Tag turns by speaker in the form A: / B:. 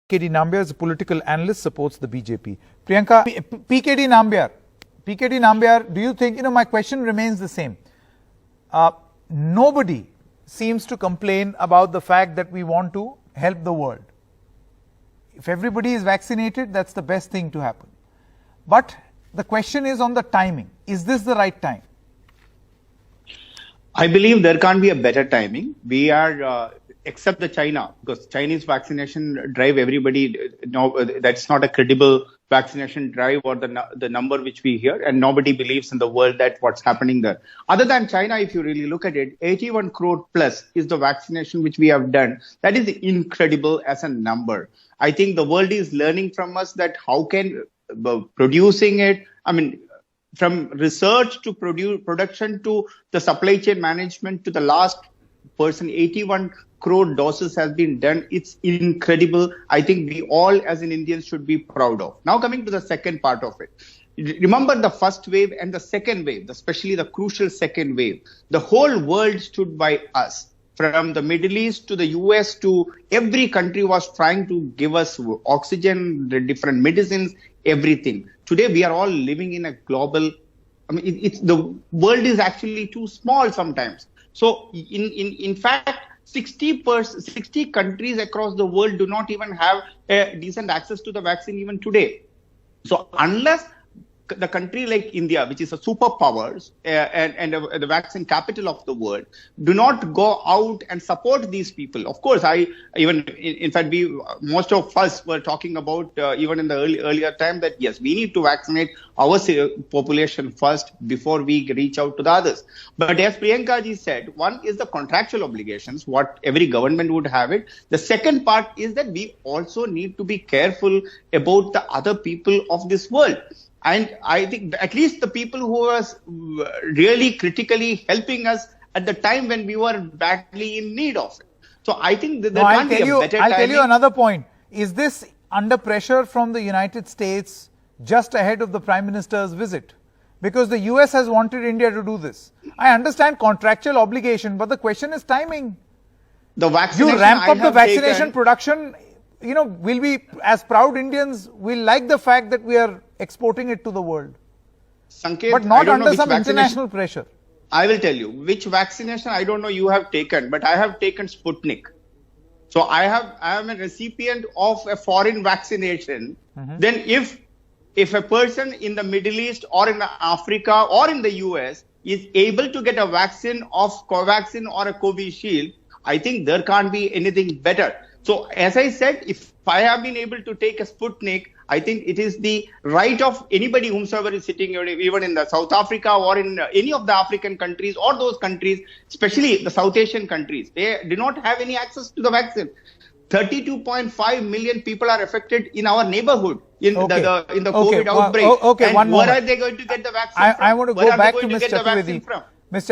A: PKD Nambiar is a political analyst, supports the BJP. Priyanka, PKD Nambiar, do you think, my question remains the same. Nobody seems to complain about the fact that we want to help the world. If everybody is vaccinated, that's the best thing to happen. But the question is on the timing. Is this the right time?
B: I believe there can't be a better timing. We are, except the China, because Chinese vaccination drive, everybody, no, that's not a credible vaccination drive or the number which we hear, and nobody believes in the world that what's happening there. Other than China, if you really look at it, 81 crore plus is the vaccination which we have done. That is incredible as a number. I think the world is learning from us that how can producing it, from research to production to the supply chain management to the last person, 81 crore doses has been done. It's incredible. I think we all as an Indians should be proud of. Now coming to the second part of it. Remember the first wave and the second wave, especially the crucial second wave. The whole world stood by us. From the Middle East to the US to every country was trying to give us oxygen, the different medicines, everything. Today, we are all living in a global, the world is actually too small sometimes. So in fact, 60 countries across the world do not even have a decent access to the vaccine even today. So unless the country like India, which is a superpower and the vaccine capital of the world, do not go out and support these people. Of course, in fact, most of us were talking about even in the earlier time that yes, we need to vaccinate our population first before we reach out to the others. But as Priyanka ji said, one is the contractual obligations, what every government would have it. The second part is that we also need to be careful about the other people of this world. And I think at least the people who was really critically helping us at the time when we were badly in need of it. So I think that there can't be a better timing.
A: I'll tell you another point. Is this under pressure from the United States just ahead of the Prime Minister's visit? Because the US has wanted India to do this. I understand contractual obligation, but the question is timing.
B: The vaccination
A: you ramp up the vaccination production. We'll be, as proud Indians, we'll like the fact that we are exporting it to the world.
B: Sanket,
A: but not under some international pressure.
B: I will tell you which vaccination I don't know you have taken, but I have taken Sputnik. So I am a recipient of a foreign vaccination. Then if a person in the Middle East or in Africa or in the US is able to get a vaccine of Covaxin or a Covishield, I think there can't be anything better. So as I said, if I have been able to take a Sputnik, I think it is the right of anybody whomsoever is sitting even in the South Africa or in any of the African countries or those countries, especially the South Asian countries. They do not have any access to the vaccine. 32.5 million people are affected in our neighborhood in the COVID outbreak.
A: Okay,
B: and where are they going to get the vaccine from?
A: I want to go back to Ms. Chaturvedi.